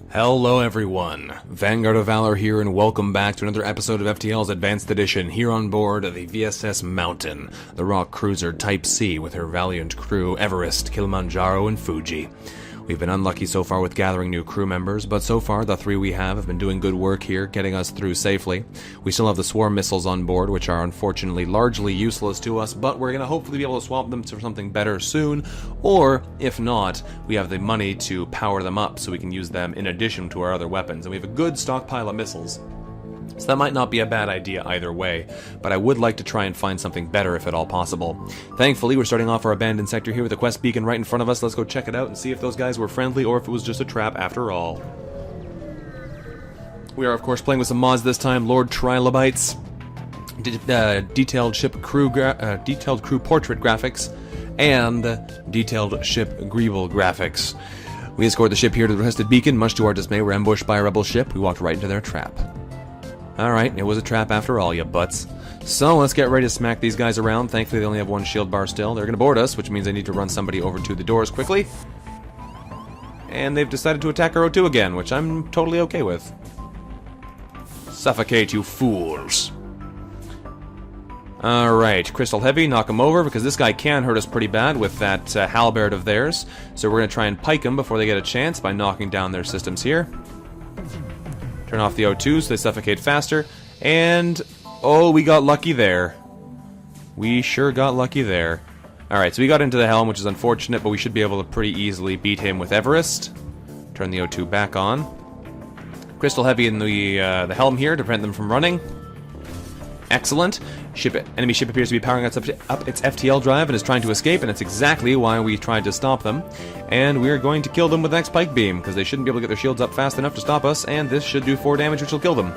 Hello everyone, Vanguard of Valor here, and welcome back to another episode of FTL's Advanced Edition here on board the VSS Mountain, the rock cruiser Type C with her valiant crew Everest, Kilimanjaro, and Fuji. We've been unlucky so far with gathering new crew members, but so far the three we have been doing good work here, getting us through safely. We still have the swarm missiles on board, which are unfortunately largely useless to us, but we're going to hopefully be able to swap them for something better soon, or if not, we have the money to power them up so we can use them in addition to our other weapons, and we have a good stockpile of missiles. So that might not be a bad idea either way, but I would like to try and find something better if at all possible. Thankfully, we're starting off our abandoned sector here with a quest beacon right in front of us. Let's go check it out and see if those guys were friendly or if it was just a trap after all. We are, of course, playing with some mods this time. Lord Trilobites, detailed crew portrait graphics, and detailed ship greeble graphics. We escort the ship here to the requested beacon. Much to our dismay, we're ambushed by a rebel ship. We walked right into their trap. Alright, it was a trap after all, you butts. So, let's get ready to smack these guys around. Thankfully, they only have one shield bar still. They're going to board us, which means I need to run somebody over to the doors quickly. And they've decided to attack our O2 again, which I'm totally okay with. Suffocate, you fools. Alright, Crystal Heavy, knock him over, because this guy can hurt us pretty bad with that halberd of theirs. So we're going to try and pike them before they get a chance by knocking down their systems here. Turn off the O2 so they suffocate faster. And, oh, we got lucky there. We sure got lucky there. Alright, so we got into the helm, which is unfortunate, but we should be able to pretty easily beat him with Everest. Turn the O2 back on. Crystal Heavy in the helm here to prevent them from running. Excellent. Enemy ship appears to be powering up its FTL drive and is trying to escape, and it's exactly why we tried to stop them. And we're going to kill them with the next pike beam, because they shouldn't be able to get their shields up fast enough to stop us, and this should do 4 damage, which will kill them.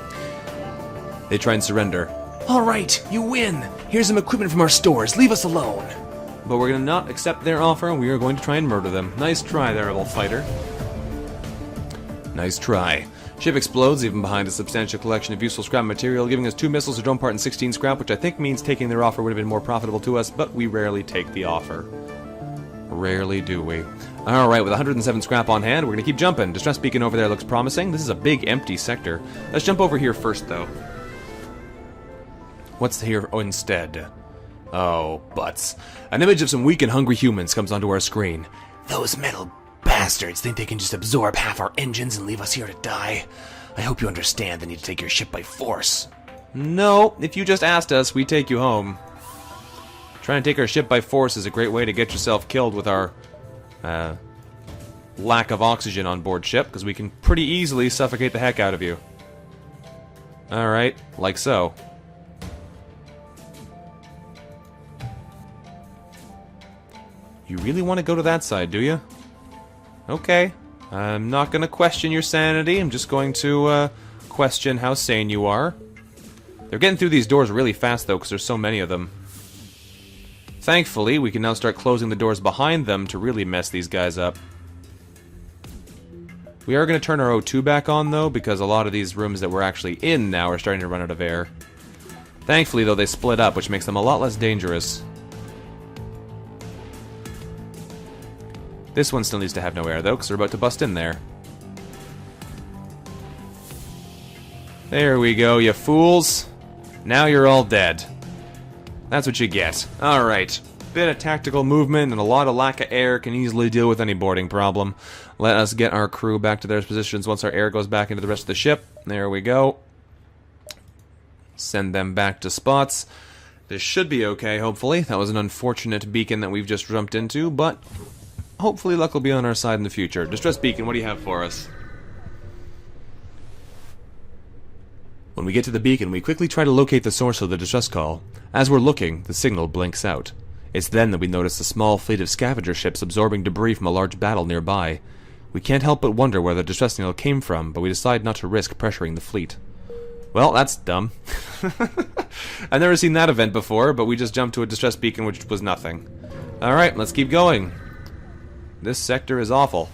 They try and surrender. Alright, you win! Here's some equipment from our stores, leave us alone! But we're going to not accept their offer, and we are going to try and murder them. Nice try there, rebel fighter. Nice try. Ship explodes, even behind a substantial collection of useful scrap material, giving us 2 missiles, a drone part, and 16 scrap, which I think means taking their offer would have been more profitable to us, but we rarely take the offer. Rarely do we. Alright, with 107 scrap on hand, we're going to keep jumping. Distress beacon over there looks promising. This is a big, empty sector. Let's jump over here first, though. What's here instead? Oh, butts. An image of some weak and hungry humans comes onto our screen. Those metal bastards think they can just absorb half our engines and leave us here to die. I hope you understand they need to take your ship by force. No, if you just asked us, we'd take you home. Trying to take our ship by force is a great way to get yourself killed with our lack of oxygen on board ship, because we can pretty easily suffocate the heck out of you. Alright, like so. You really want to go to that side, do you? Okay, I'm not going to question your sanity, I'm just going to question how sane you are. They're getting through these doors really fast though, because there's so many of them. Thankfully, we can now start closing the doors behind them to really mess these guys up. We are going to turn our O2 back on though, because a lot of these rooms that we're actually in now are starting to run out of air. Thankfully though, they split up, which makes them a lot less dangerous. This one still needs to have no air, though, because we're about to bust in there. There we go, you fools. Now you're all dead. That's what you get. Alright. Bit of tactical movement and a lot of lack of air can easily deal with any boarding problem. Let us get our crew back to their positions once our air goes back into the rest of the ship. There we go. Send them back to spots. This should be okay, hopefully. That was an unfortunate beacon that we've just jumped into, but hopefully luck will be on our side in the future. Distress beacon, what do you have for us? When we get to the beacon, we quickly try to locate the source of the distress call. As we're looking, the signal blinks out. It's then that we notice a small fleet of scavenger ships absorbing debris from a large battle nearby. We can't help but wonder where the distress signal came from, but we decide not to risk pressuring the fleet. Well, that's dumb. I've never seen that event before, but we just jumped to a distress beacon which was nothing. Alright, let's keep going. This sector is awful.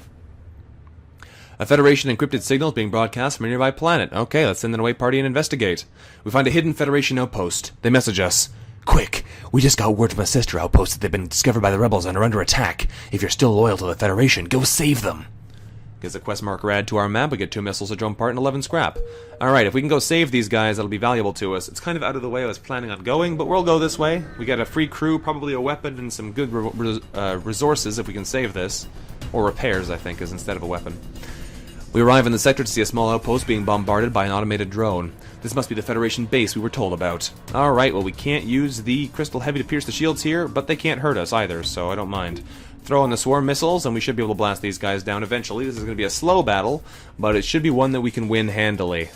A Federation encrypted signal is being broadcast from a nearby planet. Okay, let's send an away party and investigate. We find a hidden Federation outpost. They message us. Quick, we just got word from a sister outpost that they've been discovered by the rebels and are under attack. If you're still loyal to the Federation, go save them. Gives a quest marker add to our map. We get 2 missiles, a drone part, and 11 scrap. Alright, if we can go save these guys, that'll be valuable to us. It's kind of out of the way I was planning on going, but we'll go this way. We get a free crew, probably a weapon, and some good resources if we can save this. Or repairs, I think, is instead of a weapon. We arrive in the sector to see a small outpost being bombarded by an automated drone. This must be the Federation base we were told about. Alright, well we can't use the crystal heavy to pierce the shields here, but they can't hurt us either, so I don't mind. Throw in the swarm missiles, and we should be able to blast these guys down eventually. This is going to be a slow battle, but it should be one that we can win handily.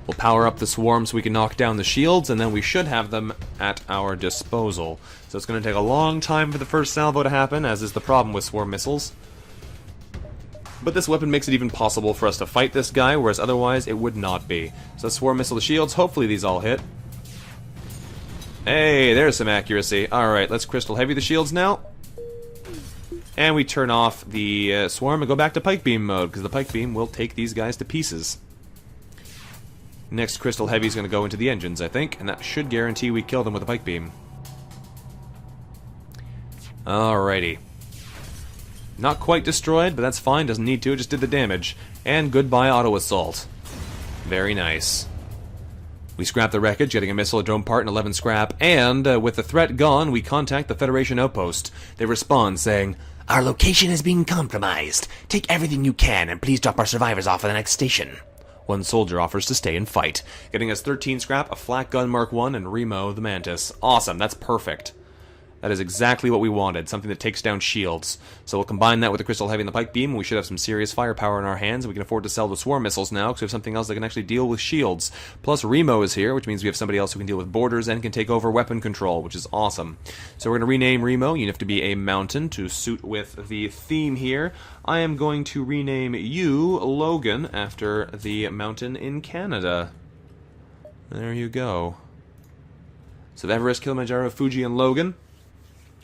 We'll power up the swarm so we can knock down the shields, and then we should have them at our disposal. So it's going to take a long time for the first salvo to happen, as is the problem with swarm missiles. But this weapon makes it even possible for us to fight this guy, whereas otherwise it would not be. So swarm missile the shields, hopefully these all hit. Hey, there's some accuracy. Alright, let's crystal heavy the shields now. And we turn off the swarm and go back to pike beam mode, because the pike beam will take these guys to pieces. Next crystal heavy is going to go into the engines, I think, and that should guarantee we kill them with a pike beam. Alrighty. Not quite destroyed, but that's fine, doesn't need to, it just did the damage. And goodbye auto assault. Very nice. We scrap the wreckage, getting a missile, a drone part, and 11 scrap, and with the threat gone, we contact the Federation outpost. They respond saying, "Our location is being compromised. Take everything you can and please drop our survivors off at the next station." One soldier offers to stay and fight, getting us 13 scrap, a flak gun Mark 1, and Remo the Mantis. Awesome, that's perfect. That is exactly what we wanted, something that takes down shields. So we'll combine that with the crystal heavy and the pike beam, and we should have some serious firepower in our hands. We can afford to sell the swarm missiles now, because we have something else that can actually deal with shields. Plus Remo is here, which means we have somebody else who can deal with borders and can take over weapon control, which is awesome. So we're going to rename Remo. You have to be a mountain to suit with the theme here. I am going to rename you Logan after the mountain in Canada. There you go. So Everest, Kilimanjaro, Fuji, and Logan.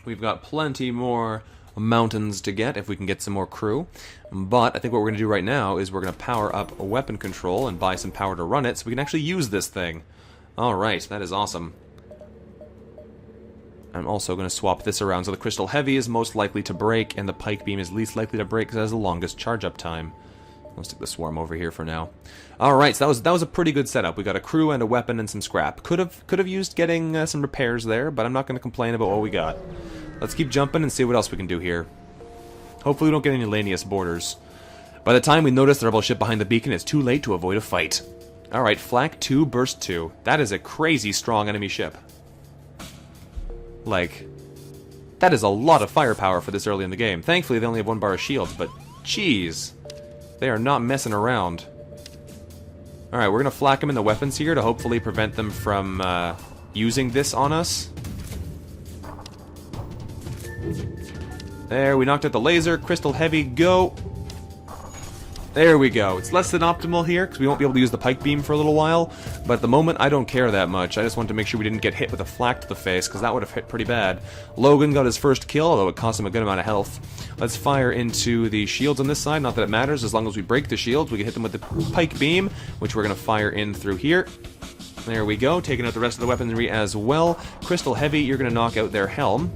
We've got plenty more mountains to get if we can get some more crew. But I think what we're going to do right now is we're going to power up a weapon control and buy some power to run it so we can actually use this thing. Alright, that is awesome. I'm also going to swap this around so the crystal heavy is most likely to break and the pike beam is least likely to break because it has the longest charge up time. I'll stick the swarm over here for now. Alright, so that was a pretty good setup. We got a crew and a weapon and some scrap. Could have used getting some repairs there, but I'm not going to complain about what we got. Let's keep jumping and see what else we can do here. Hopefully we don't get any Lanius borders. By the time we notice the rebel ship behind the beacon, it's too late to avoid a fight. Alright, Flak 2, Burst 2. That is a crazy strong enemy ship. Like, that is a lot of firepower for this early in the game. Thankfully they only have 1 bar of shields, but jeez. They are not messing around. Alright, we're going to flak them in the weapons here to hopefully prevent them from using this on us. There, we knocked out the laser. Crystal heavy, go. There we go. It's less than optimal here, because we won't be able to use the pike beam for a little while. But at the moment, I don't care that much. I just wanted to make sure we didn't get hit with a flak to the face, because that would have hit pretty bad. Logan got his first kill, although it cost him a good amount of health. Let's fire into the shields on this side. Not that it matters. As long as we break the shields, we can hit them with the pike beam, which we're going to fire in through here. There we go. Taking out the rest of the weaponry as well. Crystal heavy, you're going to knock out their helm.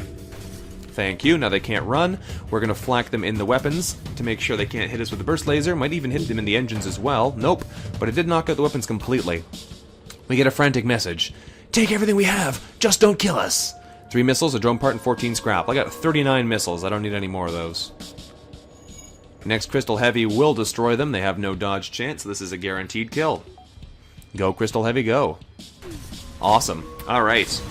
Thank you. Now they can't run. We're going to flak them in the weapons to make sure they can't hit us with the burst laser. Might even hit them in the engines as well. Nope. But it did knock out the weapons completely. We get a frantic message. "Take everything we have. Just don't kill us." 3 missiles, a drone part, and 14 scrap. I got 39 missiles. I don't need any more of those. Next Crystal Heavy will destroy them. They have no dodge chance. This is a guaranteed kill. Go, Crystal Heavy, go. Awesome. Alright.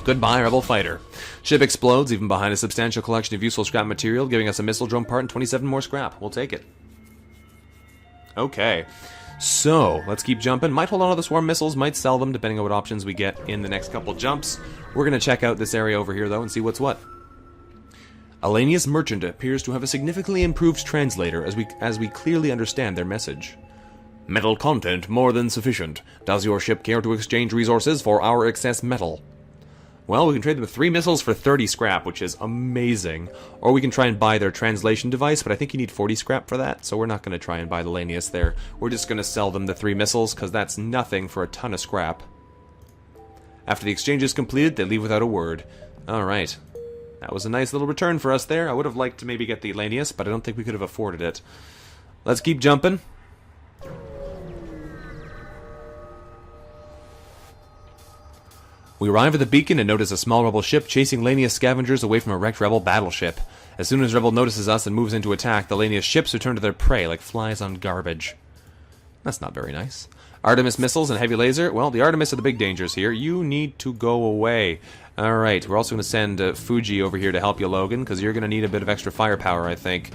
Goodbye, Rebel Fighter. Ship explodes, even behind a substantial collection of useful scrap material, giving us a missile, drone part, and 27 more scrap. We'll take it. Okay. So, let's keep jumping. Might hold on to the swarm missiles, might sell them, depending on what options we get in the next couple jumps. We're going to check out this area over here, though, and see what's what. Alanius Merchant appears to have a significantly improved translator, as we clearly understand their message. Metal content more than sufficient. Does your ship care to exchange resources for our excess metal? Well, we can trade them 3 missiles for 30 scrap, which is amazing. Or we can try and buy their translation device, but I think you need 40 scrap for that, so we're not going to try and buy the Lanius there. We're just going to sell them the 3 missiles, because that's nothing for a ton of scrap. After the exchange is completed, they leave without a word. Alright. That was a nice little return for us there. I would have liked to maybe get the Lanius, but I don't think we could have afforded it. Let's keep jumping. We arrive at the beacon and notice a small rebel ship chasing Lanius scavengers away from a wrecked rebel battleship. As soon as rebel notices us and moves into attack, the Lanius ships return to their prey like flies on garbage. That's not very nice. Artemis missiles and heavy laser. Well, the Artemis are the big dangers here. You need to go away. Alright, we're also going to send Fuji over here to help you, Logan, because you're going to need a bit of extra firepower, I think.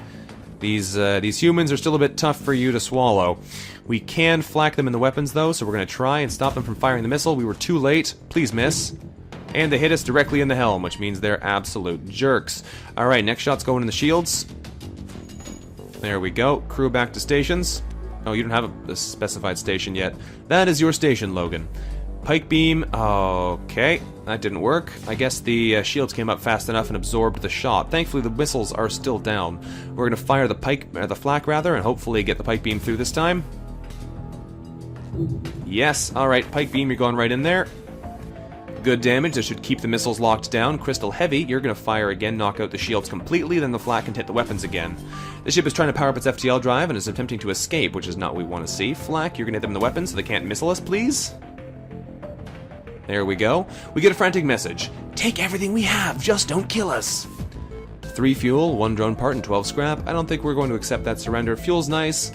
These humans are still a bit tough for you to swallow. We can flak them in the weapons, though, so we're going to try and stop them from firing the missile. We were too late. Please miss. And they hit us directly in the helm, which means they're absolute jerks. Alright, next shot's going in the shields. There we go. Crew back to stations. Oh, you don't have a specified station yet. That is your station, Logan. Pike beam. Okay, that didn't work. I guess the shields came up fast enough and absorbed the shot. Thankfully, the missiles are still down. We're going to fire the flak rather, and hopefully get the pike beam through this time. Yes. All right, pike beam, you're going right in there. Good damage. That should keep the missiles locked down. Crystal heavy, you're going to fire again, knock out the shields completely, then the flak can hit the weapons again. The ship is trying to power up its FTL drive and is attempting to escape, which is not what we want to see. Flak, you're going to hit them in the weapons so they can't missile us, please. There we go. We get a frantic message. Take everything we have, just don't kill us. 3 fuel, 1 drone part, and 12 scrap. I don't think we're going to accept that surrender. Fuel's nice,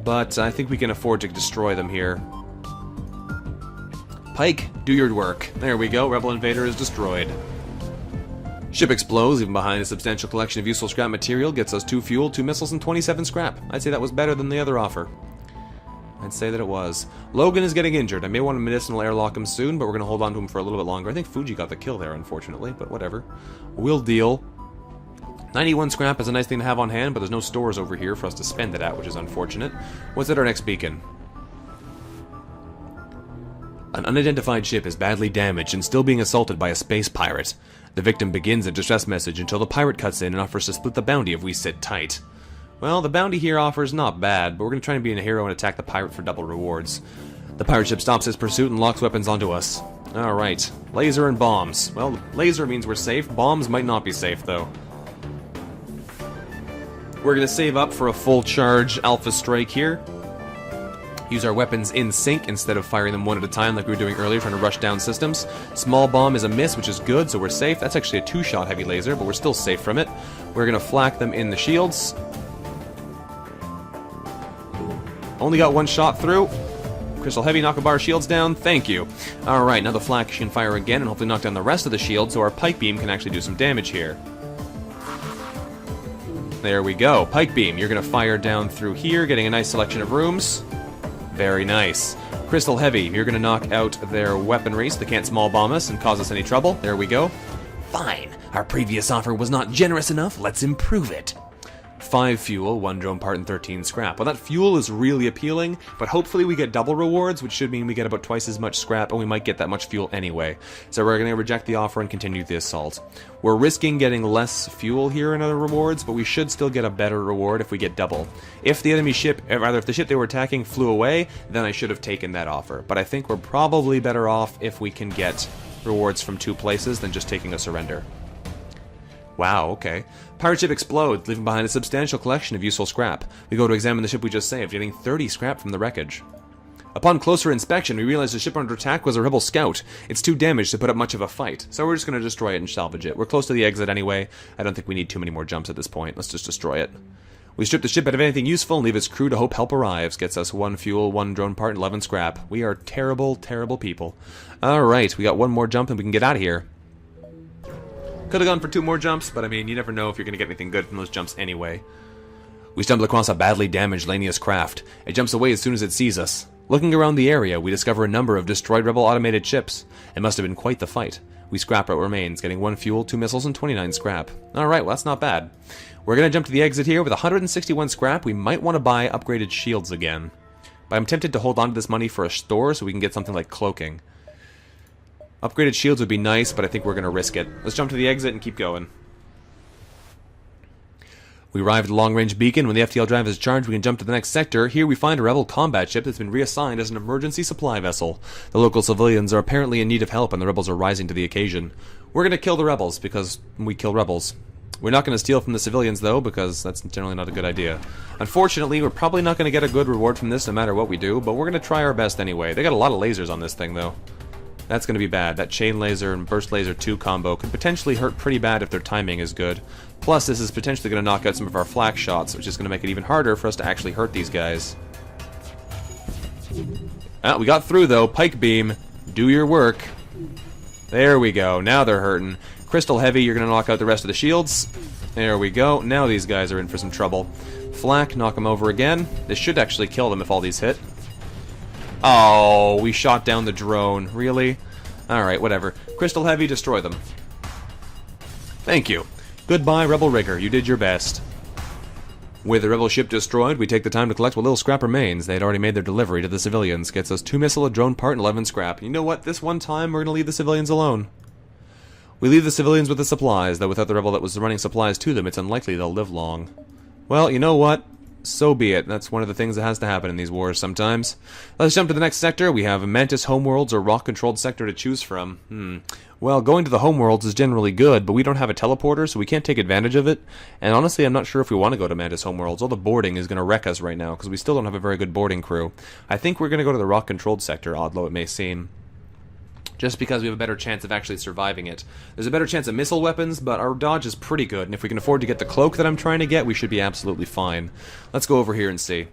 but I think we can afford to destroy them here. Pike, do your work. There we go. Rebel Invader is destroyed. Ship explodes, even behind a substantial collection of useful scrap material. Gets us 2 fuel, 2 missiles, and 27 scrap. I'd say that was better than the other offer. I'd say that it was. Logan is getting injured. I may want to medicinal airlock him soon, but we're going to hold on to him for a little bit longer. I think Fuji got the kill there, unfortunately, but whatever. We'll deal. 91 scrap is a nice thing to have on hand, but there's no stores over here for us to spend it at, which is unfortunate. What's at our next beacon? An unidentified ship is badly damaged and still being assaulted by a space pirate. The victim begins a distress message until the pirate cuts in and offers to split the bounty if we sit tight. Well, the bounty here offers not bad, but we're going to try and be a hero and attack the pirate for double rewards. The pirate ship stops its pursuit and locks weapons onto us. Alright, laser and bombs. Well, laser means we're safe. Bombs might not be safe, though. We're going to save up for a full charge Alpha Strike here. Use our weapons in sync instead of firing them one at a time like we were doing earlier, trying to rush down systems. Small bomb is a miss, which is good, so we're safe. That's actually a 2-shot heavy laser, but we're still safe from it. We're going to flak them in the shields. Only got 1 shot through. Crystal heavy, knock a bar shields down. Thank you. Alright, now the flak can fire again and hopefully knock down the rest of the shield so our pike beam can actually do some damage here. There we go. Pike beam, you're going to fire down through here, getting a nice selection of rooms. Very nice. Crystal heavy, you're going to knock out their weaponry so they can't small bomb us and cause us any trouble. There we go. Fine. Our previous offer was not generous enough. Let's improve it. 5 fuel, 1 drone part, and 13 scrap. Well, that fuel is really appealing, but hopefully we get double rewards, which should mean we get about twice as much scrap, and we might get that much fuel anyway. So we're going to reject the offer and continue the assault. We're risking getting less fuel here in other rewards, but we should still get a better reward if we get double. If the enemy ship, or rather if the ship they were attacking flew away, then I should have taken that offer. But I think we're probably better off if we can get rewards from 2 places than just taking a surrender. Wow, okay. Pirate ship explodes, leaving behind a substantial collection of useful scrap. We go to examine the ship we just saved, getting 30 scrap from the wreckage. Upon closer inspection, we realize the ship under attack was a rebel scout. It's too damaged to put up much of a fight, so we're just going to destroy it and salvage it. We're close to the exit anyway. I don't think we need too many more jumps at this point. Let's just destroy it. We strip the ship out of anything useful and leave its crew to hope help arrives. Gets us 1 fuel, 1 drone part, and 11 scrap. We are terrible, terrible people. Alright, we got 1 more jump and we can get out of here. Could have gone for 2 more jumps, but I mean, you never know if you're going to get anything good from those jumps anyway. We stumble across a badly damaged Lanius craft. It jumps away as soon as it sees us. Looking around the area, we discover a number of destroyed rebel automated ships. It must have been quite the fight. We scrap what remains, getting 1 fuel, 2 missiles, and 29 scrap. Alright, well that's not bad. We're going to jump to the exit here with 161 scrap. We might want to buy upgraded shields again. But I'm tempted to hold on to this money for a store so we can get something like cloaking. Upgraded shields would be nice, but I think we're going to risk it. Let's jump to the exit and keep going. We arrived at the long-range beacon. When the FTL drive is charged, we can jump to the next sector. Here we find a rebel combat ship that's been reassigned as an emergency supply vessel. The local civilians are apparently in need of help, and the rebels are rising to the occasion. We're going to kill the rebels, because we kill rebels. We're not going to steal from the civilians, though, because that's generally not a good idea. Unfortunately, we're probably not going to get a good reward from this no matter what we do, but we're going to try our best anyway. They got a lot of lasers on this thing, though. That's going to be bad. That chain laser and burst laser 2 combo could potentially hurt pretty bad if their timing is good. Plus, this is potentially going to knock out some of our flak shots, which is going to make it even harder for us to actually hurt these guys. We got through, though. Pike beam. Do your work. There we go. Now they're hurting. Crystal heavy, you're going to knock out the rest of the shields. There we go. Now these guys are in for some trouble. Flak, knock them over again. This should actually kill them if all these hit. Oh, we shot down the drone. Really? Alright, whatever. Crystal heavy, destroy them. Thank you. Goodbye, Rebel Rigger. You did your best. With the Rebel ship destroyed, we take the time to collect what little scrap remains. They had already made their delivery to the civilians. Gets us 2 missile, a drone part, and 11 scrap. You know what? This one time, we're going to leave the civilians alone. We leave the civilians with the supplies, though without the Rebel that was running supplies to them, it's unlikely they'll live long. Well, you know what? So be it. That's one of the things that has to happen in these wars sometimes. Let's jump to the next sector. We have a Mantis homeworlds or rock-controlled sector to choose from. Well, going to the homeworlds is generally good, but we don't have a teleporter, so we can't take advantage of it. And honestly, I'm not sure if we want to go to Mantis homeworlds. All the boarding is going to wreck us right now, because we still don't have a very good boarding crew. I think we're going to go to the rock-controlled sector, odd though it may seem. Just because we have a better chance of actually surviving it. There's a better chance of missile weapons, but our dodge is pretty good, and if we can afford to get the cloak that I'm trying to get, we should be absolutely fine. Let's go over here and see.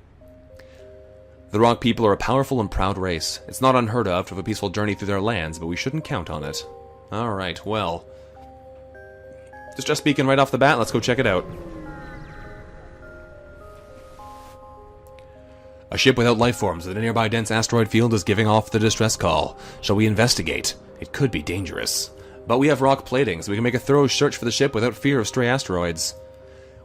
The Rock people are a powerful and proud race. It's not unheard of to have a peaceful journey through their lands, but we shouldn't count on it. Alright, well. Just speaking right off the bat, let's go check it out. A ship without life forms in a nearby dense asteroid field is giving off the distress call. Shall we investigate? It could be dangerous. But we have rock plating, so we can make a thorough search for the ship without fear of stray asteroids.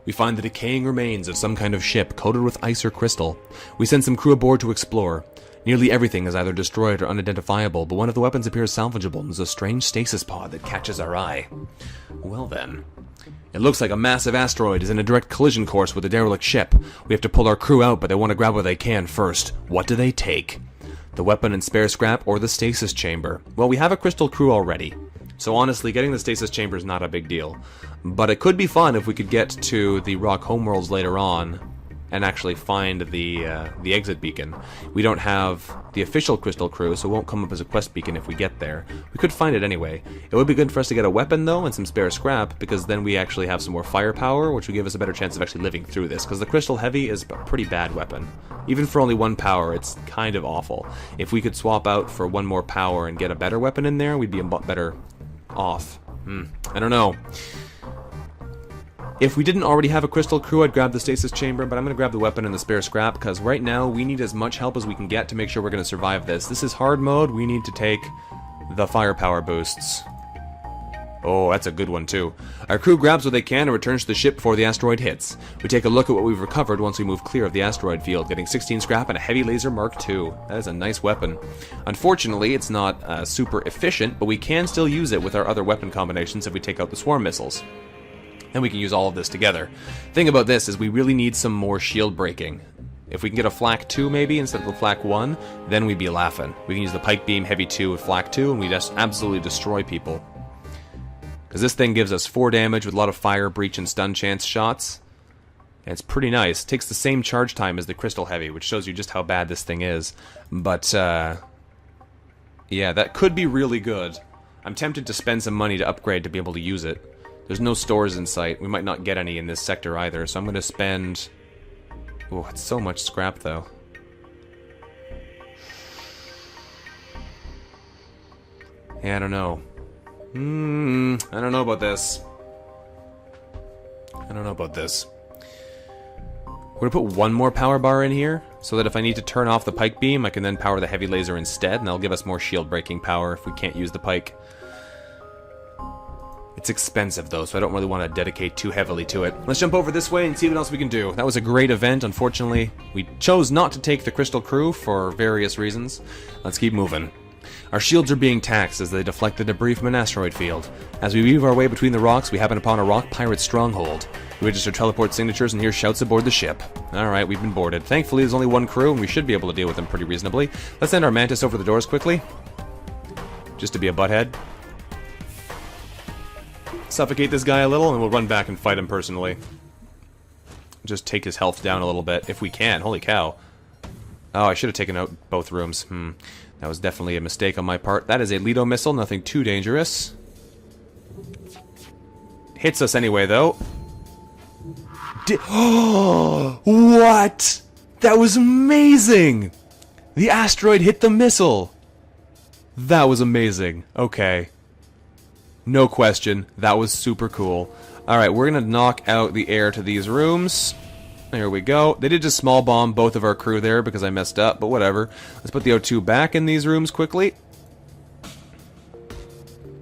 We find the decaying remains of some kind of ship coated with ice or crystal. We send some crew aboard to explore. Nearly everything is either destroyed or unidentifiable, but one of the weapons appears salvageable and is a strange stasis pod that catches our eye. Well then. It looks like a massive asteroid is in a direct collision course with a derelict ship. We have to pull our crew out, but they want to grab what they can first. What do they take? The weapon and spare scrap or the stasis chamber? Well, we have a crystal crew already. So honestly, getting the stasis chamber is not a big deal. But it could be fun if we could get to the rock homeworlds later on and actually find the exit beacon. We don't have the official crystal crew, so it won't come up as a quest beacon if we get there. We could find it anyway. It would be good for us to get a weapon, though, and some spare scrap, because then we actually have some more firepower, which would give us a better chance of actually living through this, because the crystal heavy is a pretty bad weapon. Even for only 1 power, it's kind of awful. If we could swap out for 1 more power and get a better weapon in there, we'd be a lot better off. I don't know. If we didn't already have a crystal crew, I'd grab the stasis chamber, but I'm going to grab the weapon and the spare scrap, because right now we need as much help as we can get to make sure we're going to survive this. This is hard mode. We need to take the firepower boosts. Oh, that's a good one, too. Our crew grabs what they can and returns to the ship before the asteroid hits. We take a look at what we've recovered once we move clear of the asteroid field, getting 16 scrap and a heavy laser Mark II. That is a nice weapon. Unfortunately, it's not super efficient, but we can still use it with our other weapon combinations if we take out the swarm missiles. And we can use all of this together. Thing about this is we really need some more shield breaking. If we can get a flak 2 maybe instead of the flak 1, then we'd be laughing. We can use the pike beam heavy 2 with flak 2 and we just absolutely destroy people. Because this thing gives us 4 damage with a lot of fire, breach, and stun chance shots. And it's pretty nice. It takes the same charge time as the crystal heavy, which shows you just how bad this thing is. But, yeah, that could be really good. I'm tempted to spend some money to upgrade to be able to use it. There's no stores in sight. We might not get any in this sector either, so I'm going to spend... Oh, it's so much scrap, though. Yeah, I don't know. I don't know about this. I don't know about this. We're going to put 1 more power bar in here, so that if I need to turn off the pike beam, I can then power the heavy laser instead, and that'll give us more shield breaking power if we can't use the pike. It's expensive, though, so I don't really want to dedicate too heavily to it. Let's jump over this way and see what else we can do. That was a great event. Unfortunately, we chose not to take the crystal crew for various reasons. Let's keep moving. Our shields are being taxed as they deflect the debris from an asteroid field. As we weave our way between the rocks, we happen upon a rock pirate stronghold. We register teleport signatures and hear shouts aboard the ship. Alright, we've been boarded. Thankfully, there's only one crew, and we should be able to deal with them pretty reasonably. Let's send our Mantis over the doors quickly. Just to be a butthead. Suffocate this guy a little, and we'll run back and fight him personally. Just take his health down a little bit, if we can. Holy cow. Oh, I should have taken out both rooms. That was definitely a mistake on my part. That is a Leto missile, nothing too dangerous. Hits us anyway, though. Oh, what? That was amazing! The asteroid hit the missile! That was amazing. Okay. No question. That was super cool. Alright, we're gonna knock out the air to these rooms. There we go. They did just small bomb both of our crew there because I messed up, but whatever. Let's put the O2 back in these rooms quickly.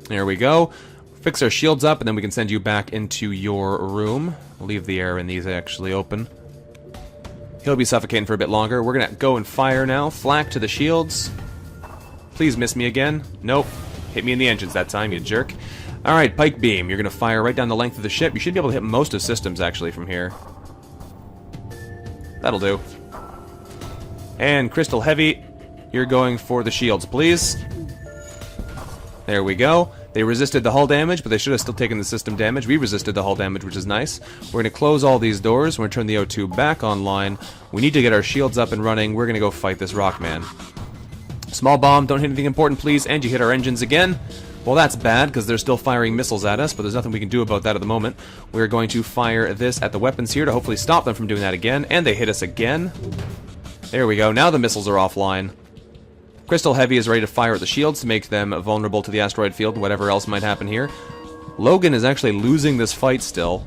There we go. Fix our shields up, and then we can send you back into your room. We'll leave the air in these actually open. He'll be suffocating for a bit longer. We're gonna go and fire now. Flak to the shields. Please miss me again. Nope. Hit me in the engines that time, you jerk. Alright, Pike Beam. You're gonna fire right down the length of the ship. You should be able to hit most of systems, actually, from here. That'll do. And Crystal Heavy, you're going for the shields, please. There we go. They resisted the hull damage, but they should have still taken the system damage. We resisted the hull damage, which is nice. We're going to close all these doors. We're going to turn the O2 back online. We need to get our shields up and running. We're going to go fight this Rockman. Small bomb, don't hit anything important, please. And you hit our engines again. Well, that's bad, because they're still firing missiles at us, but there's nothing we can do about that at the moment. We're going to fire this at the weapons here to hopefully stop them from doing that again. And they hit us again. There we go. Now the missiles are offline. Crystal Heavy is ready to fire at the shields to make them vulnerable to the asteroid field and whatever else might happen here. Logan is actually losing this fight still.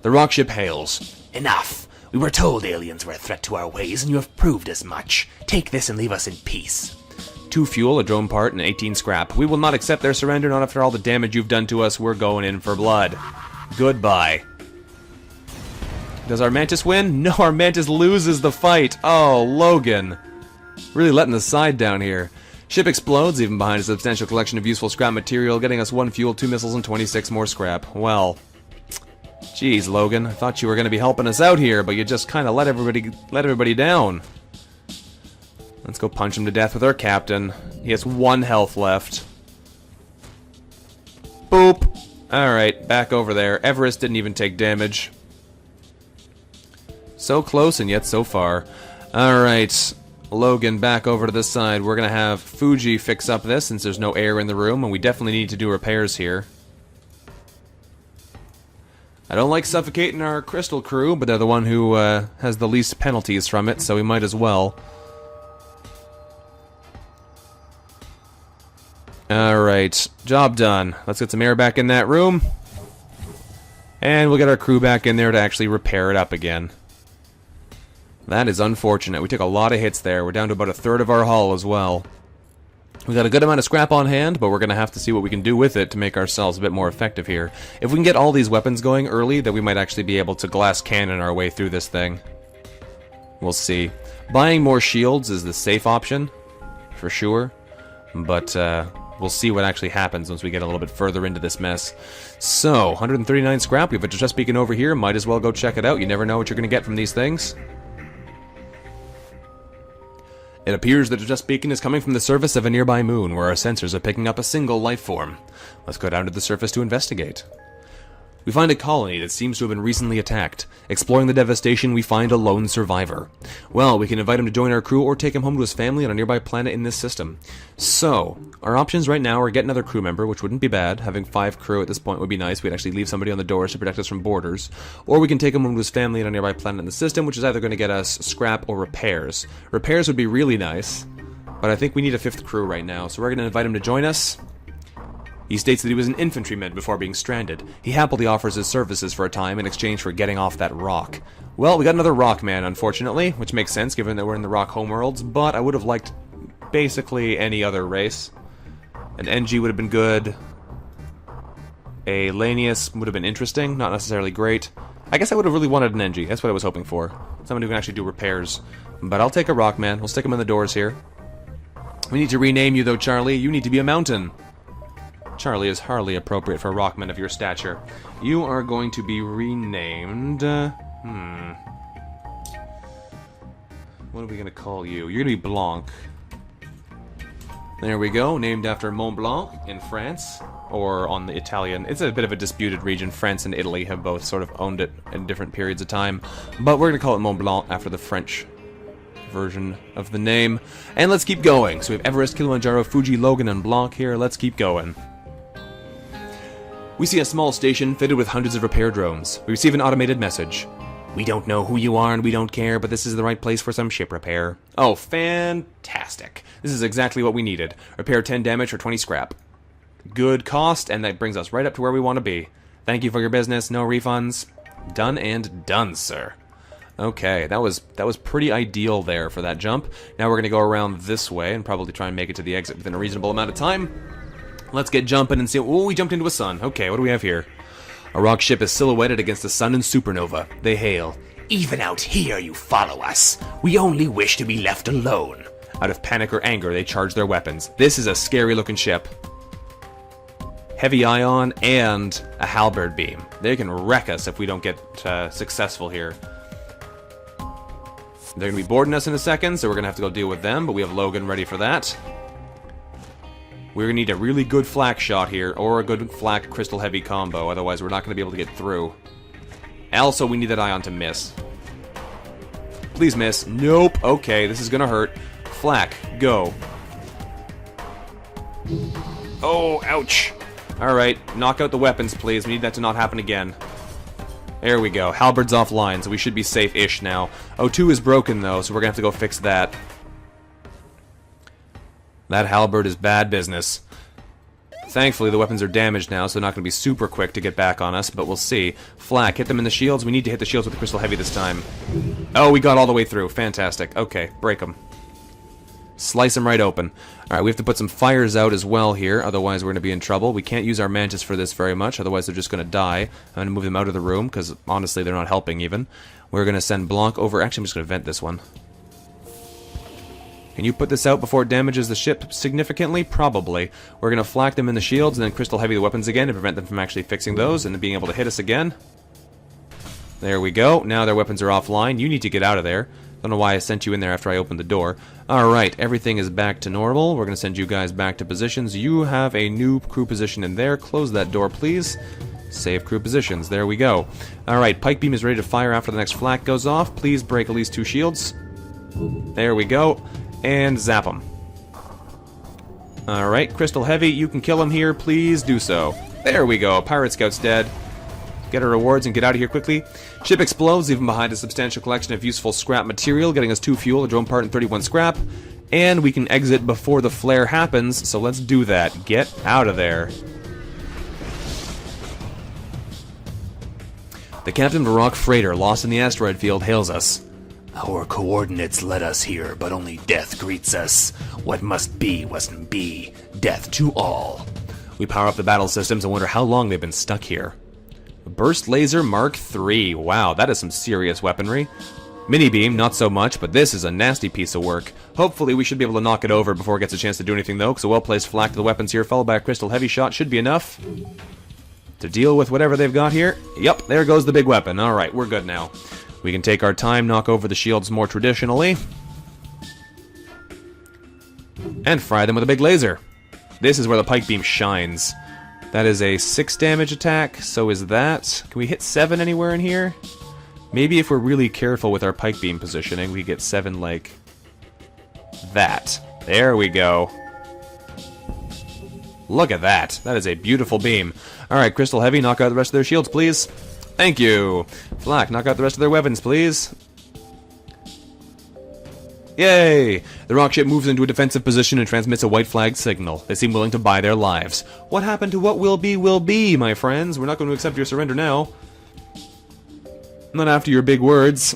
The rock ship hails. Enough. We were told aliens were a threat to our ways, and you have proved as much. Take this and leave us in peace. 2 fuel, a drone part, and 18 scrap. We will not accept their surrender, not after all the damage you've done to us. We're going in for blood. Goodbye. Does our Mantis win? No, our Mantis loses the fight. Oh, Logan. Really letting the side down here. Ship explodes, even behind a substantial collection of useful scrap material, getting us 1 fuel, 2 missiles, and 26 more scrap. Well, geez, Logan, I thought you were going to be helping us out here, but you just kind of let everybody down. Let's go punch him to death with our captain. He has 1 health left. Boop. Alright, back over there. Everest didn't even take damage. So close and yet so far. Alright, Logan, back over to this side. We're going to have Fuji fix up this since there's no air in the room, and we definitely need to do repairs here. I don't like suffocating our Crystal crew, but they're the one who has the least penalties from it, so we might as well. Alright, job done. Let's get some air back in that room. And we'll get our crew back in there to actually repair it up again. That is unfortunate. We took a lot of hits there. We're down to about 1/3 of our hull as well. We've got a good amount of scrap on hand, but we're going to have to see what we can do with it to make ourselves a bit more effective here. If we can get all these weapons going early, then we might actually be able to glass cannon our way through this thing. We'll see. Buying more shields is the safe option, for sure. But, we'll see what actually happens once we get a little bit further into this mess. So, 139 scrap. We have a just beacon over here. Might as well go check it out. You never know what you're going to get from these things. It appears that the just beacon is coming from the surface of a nearby moon, where our sensors are picking up a single life form. Let's go down to the surface to investigate. We find a colony that seems to have been recently attacked. Exploring the devastation, we find a lone survivor. Well, we can invite him to join our crew or take him home to his family on a nearby planet in this system. So, our options right now are get another crew member, which wouldn't be bad. Having 5 crew at this point would be nice. We'd actually leave somebody on the doors to protect us from boarders. Or we can take him home to his family on a nearby planet in the system, which is either going to get us scrap or repairs. Repairs would be really nice, but I think we need a 5th crew right now, so we're going to invite him to join us. He states that he was an infantryman before being stranded. He happily offers his services for a time in exchange for getting off that rock. Well, we got another rock man, unfortunately, which makes sense given that we're in the rock homeworlds, but I would have liked basically any other race. An NG would have been good. A Lanius would have been interesting, not necessarily great. I guess I would have really wanted an NG, that's what I was hoping for. Someone who can actually do repairs. But I'll take a rock man, we'll stick him in the doors here. We need to rename you, though, Charlie. You need to be a mountain. Charlie is hardly appropriate for a rockman of your stature. You are going to be renamed... What are we going to call you? You're going to be Blanc. There we go, named after Mont Blanc in France, or on the Italian. It's a bit of a disputed region. France and Italy have both sort of owned it in different periods of time, but we're going to call it Mont Blanc after the French version of the name. And let's keep going. So we have Everest, Kilimanjaro, Fuji, Logan, and Blanc here. Let's keep going. We see a small station fitted with hundreds of repair drones. We receive an automated message. We don't know who you are and we don't care, but this is the right place for some ship repair. Oh, fantastic. This is exactly what we needed. Repair 10 damage for 20 scrap. Good cost, and that brings us right up to where we want to be. Thank you for your business. No refunds. Done and done, sir. Okay, that was pretty ideal there for that jump. Now we're going to go around this way and probably try and make it to the exit within a reasonable amount of time. Let's get jumping and see... Oh, we jumped into a sun. Okay, what do we have here? A rock ship is silhouetted against the sun and supernova. They hail. Even out here you follow us. We only wish to be left alone. Out of panic or anger, they charge their weapons. This is a scary-looking ship. Heavy ion and a halberd beam. They can wreck us if we don't get successful here. They're going to be boarding us in a second, so we're going to have to go deal with them, but we have Logan ready for that. We're going to need a really good flak shot here, or a good flak crystal heavy combo, otherwise we're not going to be able to get through. Also, we need that ion to miss. Please miss. Nope. Okay, this is going to hurt. Flak, go. Oh, ouch. Alright, knock out the weapons, please. We need that to not happen again. There we go. Halberd's offline, so we should be safe-ish now. O2 is broken, though, so we're going to have to go fix that. That halberd is bad business. Thankfully, the weapons are damaged now, so they're not going to be super quick to get back on us, but we'll see. Flak, hit them in the shields. We need to hit the shields with the crystal heavy this time. Oh, we got all the way through. Fantastic. Okay, break them. Slice them right open. Alright, we have to put some fires out as well here, otherwise we're going to be in trouble. We can't use our mantis for this very much, otherwise they're just going to die. I'm going to move them out of the room, because honestly they're not helping even. We're going to send Blanc over. Actually, I'm just going to vent this one. Can you put this out before it damages the ship significantly? Probably. We're going to flak them in the shields and then crystal heavy the weapons again to prevent them from actually fixing those and being able to hit us again. There we go. Now their weapons are offline. You need to get out of there. Don't know why I sent you in there after I opened the door. Alright, everything is back to normal. We're going to send you guys back to positions. You have a new crew position in there. Close that door, please. Save crew positions. There we go. Alright, pike beam is ready to fire after the next flak goes off. Please break at least 2 shields. There we go. And zap them. Alright, crystal heavy, you can kill him here. Please do so. There we go. Pirate Scout's dead. Get our rewards and get out of here quickly. Ship explodes, leaving behind a substantial collection of useful scrap material, getting us 2 fuel, a drone part, and 31 scrap. And we can exit before the flare happens, so let's do that. Get out of there. The captain of a rock freighter lost in the asteroid field hails us. Our coordinates led us here, but only death greets us. What must be, mustn't be. Death to all. We power up the battle systems and wonder how long they've been stuck here. Burst Laser Mark III. Wow, that is some serious weaponry. Mini Beam, not so much, but this is a nasty piece of work. Hopefully we should be able to knock it over before it gets a chance to do anything, though, because a well-placed flak to the weapons here, followed by a crystal heavy shot, should be enough to deal with whatever they've got here. Yep, there goes the big weapon. Alright, we're good now. We can take our time, knock over the shields more traditionally, and fry them with a big laser. This is where the pike beam shines. That is a 6 damage attack, so is that. Can we hit 7 anywhere in here? Maybe if we're really careful with our pike beam positioning, we get 7 like that. There we go. Look at that. That is a beautiful beam. Alright, crystal heavy, knock out the rest of their shields, please. Thank you. Flak, knock out the rest of their weapons, please. Yay! The rock ship moves into a defensive position and transmits a white flag signal. They seem willing to buy their lives. What happened to what will be, my friends? We're not going to accept your surrender now. Not after your big words.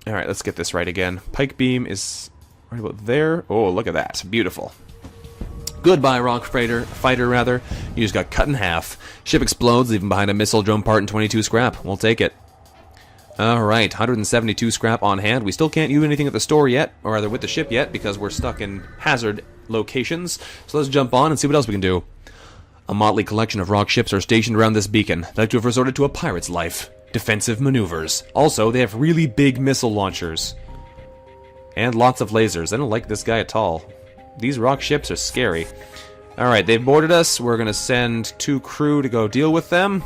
Alright, let's get this right again. Pike beam is right about there. Oh, look at that. Beautiful. Goodbye, rock fighter, rather. You just got cut in half. Ship explodes, leaving behind a missile, drone part, and 22 scrap. We'll take it. Alright, 172 scrap on hand. We still can't use anything at the store yet, or rather with the ship yet, because we're stuck in hazard locations. So let's jump on and see what else we can do. A motley collection of rock ships are stationed around this beacon. They'd like to have resorted to a pirate's life. Defensive maneuvers. Also, they have really big missile launchers. And lots of lasers. I don't like this guy at all. These rock ships are scary. Alright, they've boarded us. We're going to send 2 crew to go deal with them.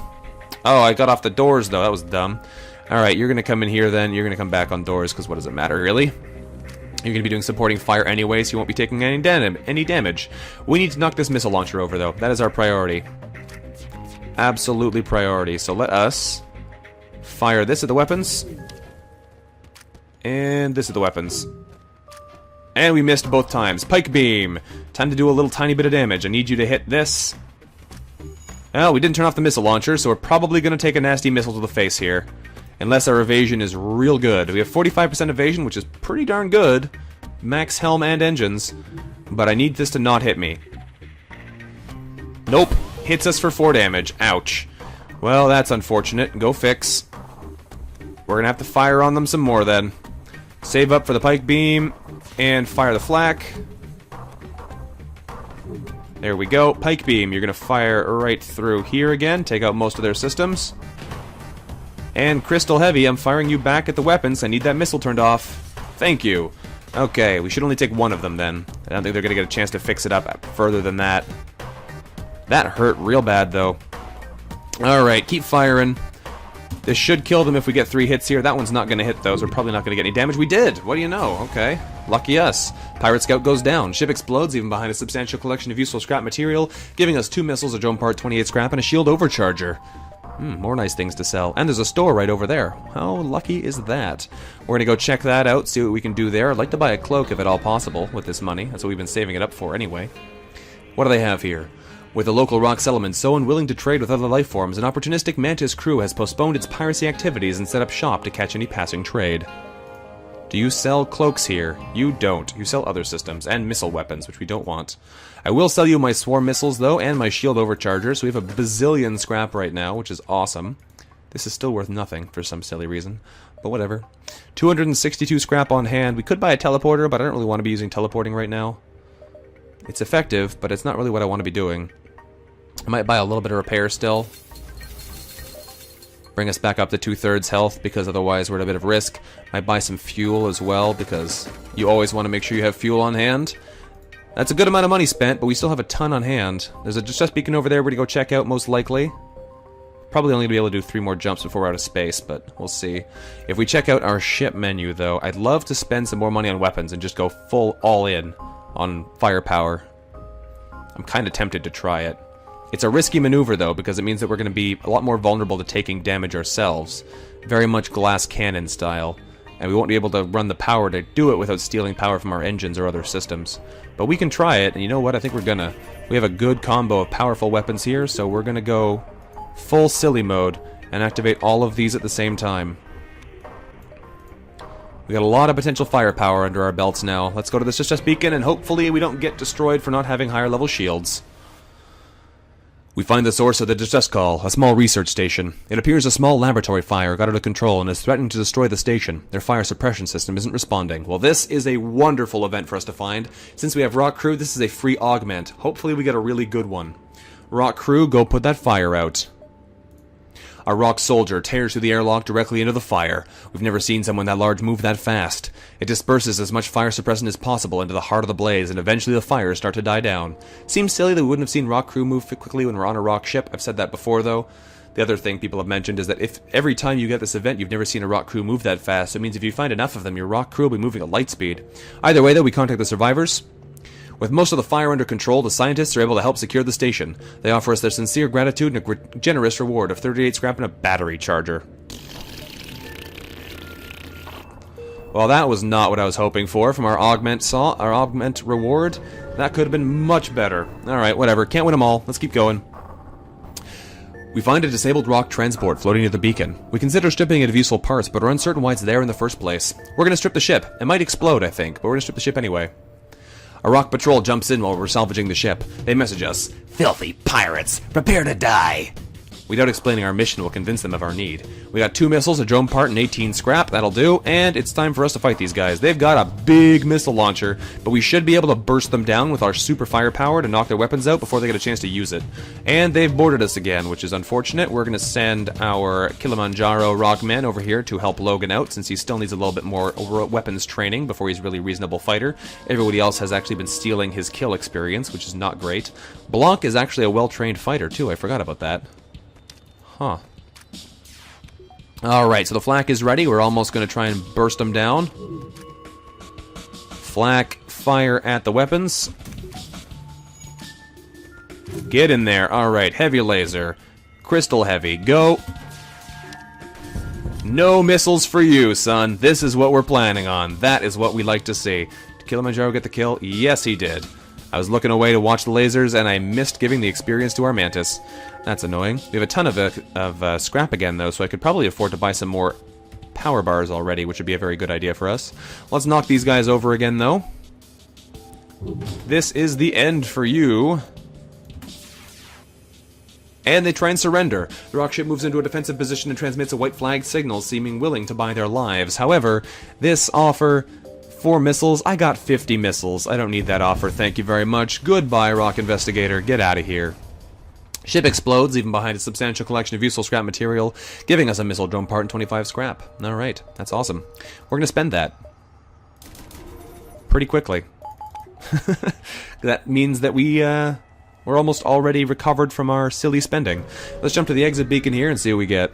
Oh, I got off the doors, though. That was dumb. Alright, you're going to come in here then. You're going to come back on doors, because what does it matter, really? You're going to be doing supporting fire anyway, so you won't be taking any damage. We need to knock this missile launcher over, though. That is our priority. Absolutely priority. So let us fire this at the weapons. And this at the weapons. And we missed both times. Pike beam! Time to do a little tiny bit of damage. I need you to hit this. Well, we didn't turn off the missile launcher, so we're probably going to take a nasty missile to the face here. Unless our evasion is real good. We have 45% evasion, which is pretty darn good. Max helm and engines. But I need this to not hit me. Nope. Hits us for 4 damage. Ouch. Well, that's unfortunate. Go fix. We're going to have to fire on them some more then. Save up for the pike beam. And fire the flak. There we go. Pike beam. You're going to fire right through here again. Take out most of their systems. And Crystal Heavy, I'm firing you back at the weapons. I need that missile turned off. Thank you. Okay, we should only take one of them then. I don't think they're going to get a chance to fix it up further than that. That hurt real bad, though. Alright, keep firing. This should kill them if we get 3 hits here. That one's not going to hit those. We're probably not going to get any damage. We did! What do you know? Okay. Lucky us. Pirate Scout goes down. Ship explodes, even behind a substantial collection of useful scrap material, giving us 2 missiles, a drone part 28 scrap, and a shield overcharger. More nice things to sell. And there's a store right over there. How lucky is that? We're going to go check that out, see what we can do there. I'd like to buy a cloak if at all possible with this money. That's what we've been saving it up for anyway. What do they have here? With the local rock settlement so unwilling to trade with other life forms, an opportunistic Mantis crew has postponed its piracy activities and set up shop to catch any passing trade. Do you sell cloaks here? You don't. You sell other systems and missile weapons, which we don't want. I will sell you my swarm missiles, though, and my shield overcharger, so we have a bazillion scrap right now, which is awesome. This is still worth nothing for some silly reason, but whatever. 262 scrap on hand. We could buy a teleporter, but I don't really want to be using teleporting right now. It's effective, but it's not really what I want to be doing. I might buy a little bit of repair still. Bring us back up to 2/3 health, because otherwise we're at a bit of risk. Might buy some fuel as well, because you always want to make sure you have fuel on hand. That's a good amount of money spent, but we still have a ton on hand. There's a distress beacon over there we're going to go check out, most likely. Probably only going to be able to do 3 more jumps before we're out of space, but we'll see. If we check out our ship menu, though, I'd love to spend some more money on weapons and just go full all-in on firepower. I'm kind of tempted to try it. It's a risky maneuver, though, because it means that we're going to be a lot more vulnerable to taking damage ourselves. Very much glass cannon style. And we won't be able to run the power to do it without stealing power from our engines or other systems. But we can try it, and you know what? I think we're gonna. We have a good combo of powerful weapons here, so we're gonna go full silly mode and activate all of these at the same time. We got a lot of potential firepower under our belts now. Let's go to this distress beacon, and hopefully we don't get destroyed for not having higher level shields. We find the source of the distress call, a small research station. It appears a small laboratory fire got out of control and is threatening to destroy the station. Their fire suppression system isn't responding. Well, this is a wonderful event for us to find. Since we have Rock Crew, this is a free augment. Hopefully we get a really good one. Rock Crew, go put that fire out. A rock soldier tears through the airlock directly into the fire. We've never seen someone that large move that fast. It disperses as much fire suppressant as possible into the heart of the blaze, and eventually the fires start to die down. Seems silly that we wouldn't have seen Rock Crew move quickly when we're on a rock ship. I've said that before, though. The other thing people have mentioned is that if every time you get this event you've never seen a Rock Crew move that fast, so it means if you find enough of them, your Rock Crew will be moving at light speed. Either way, though, we contact the survivors. With most of the fire under control, the scientists are able to help secure the station. They offer us their sincere gratitude and a generous reward of 38 scrap and a battery charger. Well, that was not what I was hoping for from our augment reward. That could have been much better. Alright, whatever. Can't win them all. Let's keep going. We find a disabled rock transport floating near the beacon. We consider stripping it of useful parts, but are uncertain why it's there in the first place. We're gonna strip the ship. It might explode, I think, but we're gonna strip the ship anyway. A rock patrol jumps in while we're salvaging the ship. They message us. Filthy pirates, prepare to die. Without explaining our mission will convince them of our need. We got 2 missiles, a drone part, and 18 scrap. That'll do. And it's time for us to fight these guys. They've got a big missile launcher, but we should be able to burst them down with our super firepower to knock their weapons out before they get a chance to use it. And they've boarded us again, which is unfortunate. We're going to send our Kilimanjaro Rockman over here to help Logan out, since he still needs a little bit more weapons training before he's really a reasonable fighter. Everybody else has actually been stealing his kill experience, which is not great. Blanc is actually a well-trained fighter, too. I forgot about that. Huh. Alright, so the flak is ready. We're almost going to try and burst them down. Flak, fire at the weapons. Get in there. Alright, heavy laser. Crystal heavy. Go. No missiles for you, son. This is what we're planning on. That is what we like to see. Did Kilimanjaro get the kill? Yes, he did. I was looking away to watch the lasers, and I missed giving the experience to our Mantis. That's annoying. We have a ton of scrap again, though, so I could probably afford to buy some more power bars already, which would be a very good idea for us. Let's knock these guys over again, though. This is the end for you. And they try and surrender. The rock ship moves into a defensive position and transmits a white flag signal, seeming willing to buy their lives. However, this offer... 4 missiles? I got 50 missiles. I don't need that offer, thank you very much. Goodbye, Rock Investigator. Get out of here. Ship explodes, leaving behind a substantial collection of useful scrap material, giving us a missile drone part and 25 scrap. Alright, that's awesome. We're gonna spend that. Pretty quickly. That means that we're almost already recovered from our silly spending. Let's jump to the exit beacon here and see what we get.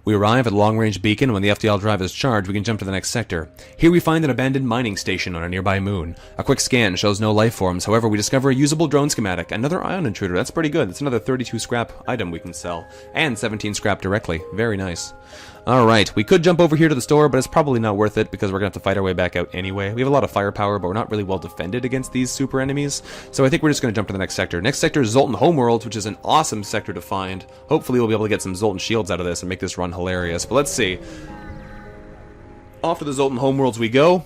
We arrive at a long-range beacon. When the FTL drive is charged, we can jump to the next sector. Here we find an abandoned mining station on a nearby moon. A quick scan shows no life forms, however we discover a usable drone schematic. Another ion intruder, that's pretty good. That's another 32 scrap item we can sell. And 17 scrap directly. Very nice. Alright, we could jump over here to the store, but it's probably not worth it because we're going to have to fight our way back out anyway. We have a lot of firepower, but we're not really well defended against these super enemies. So I think we're just going to jump to the next sector. Next sector is Zoltan Homeworlds, which is an awesome sector to find. Hopefully we'll be able to get some Zoltan shields out of this and make this run hilarious. But let's see. Off to the Zoltan Homeworlds we go.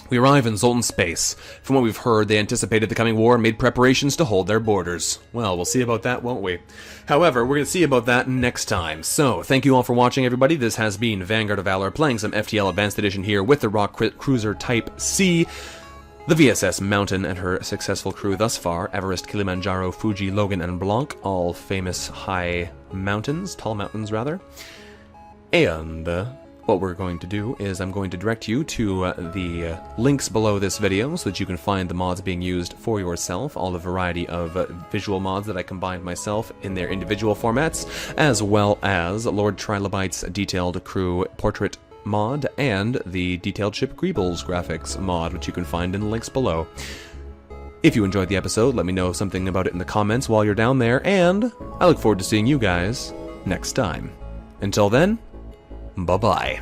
We arrive in Zoltan space. From what we've heard, they anticipated the coming war and made preparations to hold their borders. Well, we'll see about that, won't we? However, we're going to see about that next time. So, thank you all for watching, everybody. This has been Vanguard of Valor, playing some FTL Advanced Edition here with the Rock Cruiser Type C, the VSS Mountain and her successful crew thus far, Everest, Kilimanjaro, Fuji, Logan, and Blanc, all famous high mountains, tall mountains, rather. And... what we're going to do is I'm going to direct you to the links below this video so that you can find the mods being used for yourself, all the variety of visual mods that I combined myself in their individual formats, as well as Lord Trilobite's Detailed Crew Portrait mod and the Detailed Ship Greebles graphics mod, which you can find in the links below. If you enjoyed the episode, let me know something about it in the comments while you're down there, and I look forward to seeing you guys next time. Until then, bye-bye.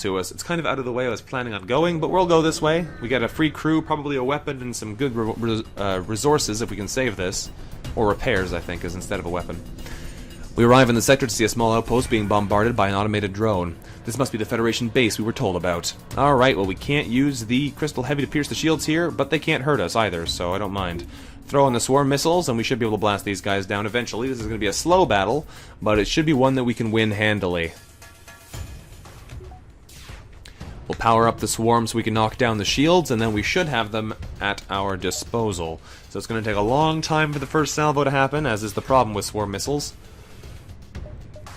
To us. It's kind of out of the way I was planning on going, but we'll go this way. We got a free crew, probably a weapon, and some good resources if we can save this. Or repairs, I think, is instead of a weapon. We arrive in the sector to see a small outpost being bombarded by an automated drone. This must be the Federation base we were told about. Alright, well we can't use the Crystal Heavy to pierce the shields here, but they can't hurt us either, so I don't mind. Throw in the swarm missiles, and we should be able to blast these guys down eventually. This is going to be a slow battle, but it should be one that we can win handily. We'll power up the swarm so we can knock down the shields, and then we should have them at our disposal. So it's going to take a long time for the first salvo to happen, as is the problem with swarm missiles.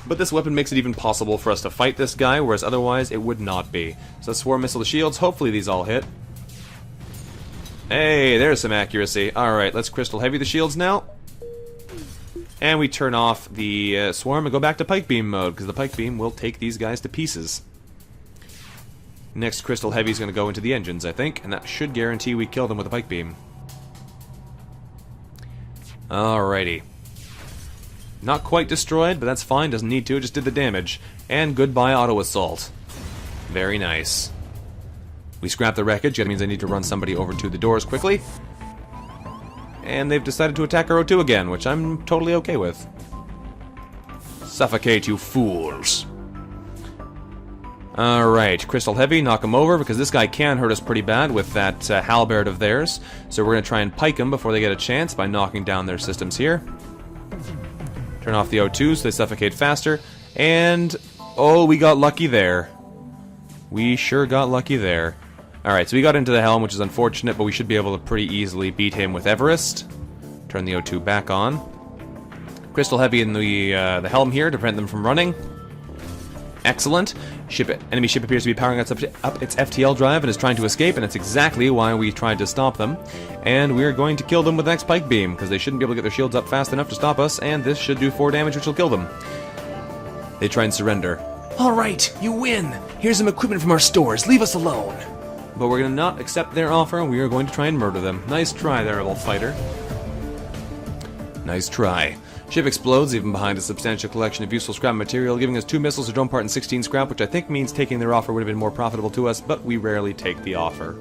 But this weapon makes it even possible for us to fight this guy, whereas otherwise it would not be. So swarm missile the shields, hopefully these all hit. Hey, there's some accuracy. Alright, let's crystal heavy the shields now. And we turn off the swarm and go back to pike beam mode, because the pike beam will take these guys to pieces. Next Crystal Heavy is going to go into the engines, I think, and that should guarantee we kill them with a pike beam. Alrighty. Not quite destroyed, but that's fine, doesn't need to, it just did the damage. And goodbye auto-assault. Very nice. We scrap the wreckage. That means I need to run somebody over to the doors quickly. And they've decided to attack our O2 again, which I'm totally okay with. Suffocate, you fools. Alright, Crystal Heavy, knock him over, because this guy can hurt us pretty bad with that halberd of theirs. So we're going to try and pike them before they get a chance by knocking down their systems here. Turn off the O2 so they suffocate faster. And, oh, we got lucky there. We sure got lucky there. Alright, so we got into the helm, which is unfortunate, but we should be able to pretty easily beat him with Everest. Turn the O2 back on. Crystal Heavy in the helm here to prevent them from running. Excellent. Enemy ship appears to be powering up its FTL drive and is trying to escape, and it's exactly why we tried to stop them. And we're going to kill them with the next pike beam, because they shouldn't be able to get their shields up fast enough to stop us, and this should do 4 damage, which will kill them. They try and surrender. Alright, you win! Here's some equipment from our stores, leave us alone! But we're going to not accept their offer, we are going to try and murder them. Nice try there, little fighter. Nice try. Ship explodes, even behind a substantial collection of useful scrap material, giving us 2 missiles, a drone part, and 16 scrap, which I think means taking their offer would have been more profitable to us, but we rarely take the offer.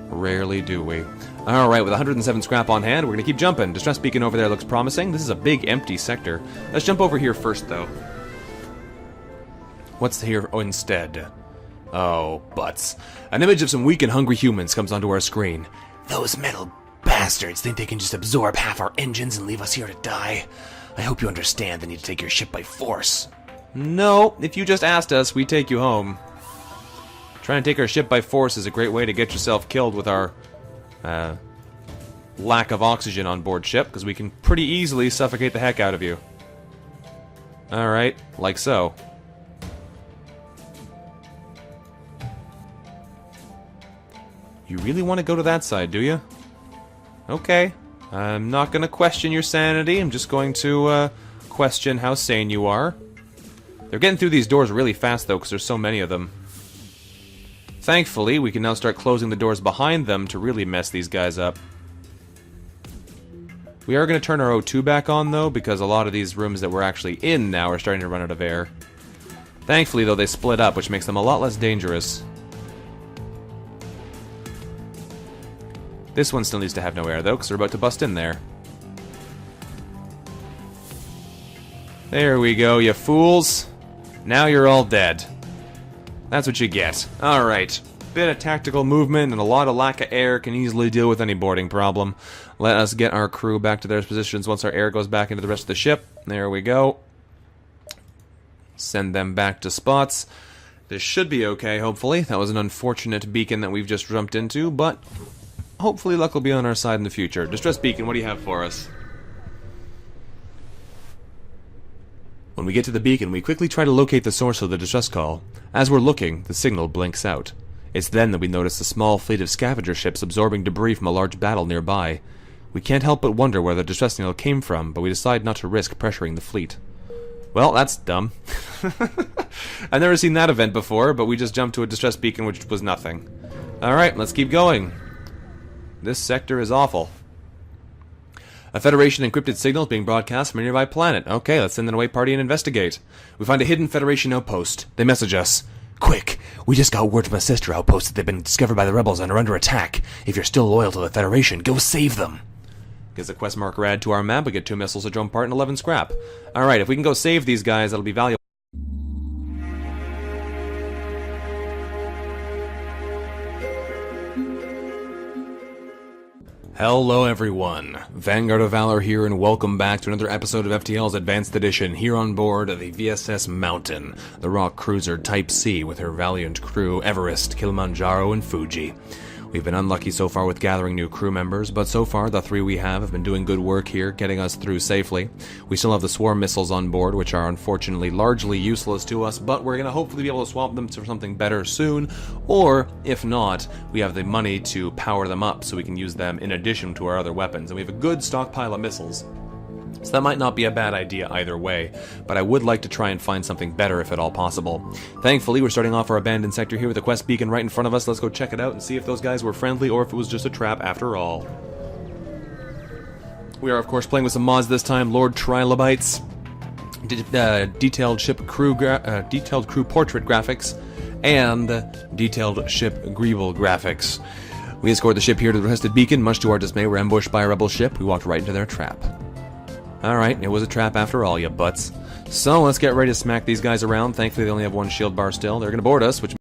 Rarely do we. Alright, with 107 scrap on hand, we're going to keep jumping. Distress beacon over there looks promising. This is a big, empty sector. Let's jump over here first, though. What's here instead? Oh, butts. An image of some weak and hungry humans comes onto our screen. Those metal bastards think they can just absorb half our engines and leave us here to die. I hope you understand they need to take your ship by force. No, if you just asked us, we take you home. Trying to take our ship by force is a great way to get yourself killed with our lack of oxygen on board ship, because we can pretty easily suffocate the heck out of you. Alright, like so. You really want to go to that side, do you? Okay. I'm not going to question your sanity. I'm just going to question how sane you are. They're getting through these doors really fast, though, because there's so many of them. Thankfully, we can now start closing the doors behind them to really mess these guys up. We are going to turn our O2 back on, though, because a lot of these rooms that we're actually in now are starting to run out of air. Thankfully, though, they split up, which makes them a lot less dangerous. This one still needs to have no air, though, because we're about to bust in there. There we go, you fools. Now you're all dead. That's what you get. Alright. Bit of tactical movement and a lot of lack of air can easily deal with any boarding problem. Let us get our crew back to their positions once our air goes back into the rest of the ship. There we go. Send them back to spots. This should be okay, hopefully. That was an unfortunate beacon that we've just jumped into, but hopefully luck will be on our side in the future. Distress beacon, what do you have for us? When we get to the beacon, we quickly try to locate the source of the distress call. As we're looking, the signal blinks out. It's then that we notice a small fleet of scavenger ships absorbing debris from a large battle nearby. We can't help but wonder where the distress signal came from, but we decide not to risk pressuring the fleet. Well, that's dumb. I've never seen that event before, but we just jumped to a distress beacon which was nothing. Alright, let's keep going. This sector is awful. A Federation encrypted signal is being broadcast from a nearby planet. Okay, let's send an away party and investigate. We find a hidden Federation outpost. They message us. Quick! We just got word from a sister outpost that they've been discovered by the rebels and are under attack. If you're still loyal to the Federation, go save them! Gives a quest marker add to our map. We get 2 missiles, a drone part, and 11 scrap. Alright, if we can go save these guys, that'll be valuable. Hello everyone, Vanguard of Valor here, and welcome back to another episode of FTL's Advanced Edition here on board the VSS Mountain, the rock cruiser Type C with her valiant crew Everest, Kilimanjaro, and Fuji. We've been unlucky so far with gathering new crew members, but so far the 3 we have been doing good work here, getting us through safely. We still have the swarm missiles on board, which are unfortunately largely useless to us, but we're going to hopefully be able to swap them for something better soon, or, if not, we have the money to power them up so we can use them in addition to our other weapons, and we have a good stockpile of missiles. So that might not be a bad idea either way, but I would like to try and find something better if at all possible. Thankfully, we're starting off our abandoned sector here with a quest beacon right in front of us. Let's go check it out and see if those guys were friendly or if it was just a trap after all. We are, of course, playing with some mods this time. Lord Trilobites, detailed crew portrait graphics, and detailed ship Greeble graphics. We escort the ship here to the requested beacon. Much to our dismay, we're ambushed by a rebel ship. We walked right into their trap. Alright, it was a trap after all, you butts. So, let's get ready to smack these guys around. Thankfully, they only have one shield bar still. They're going to board us, which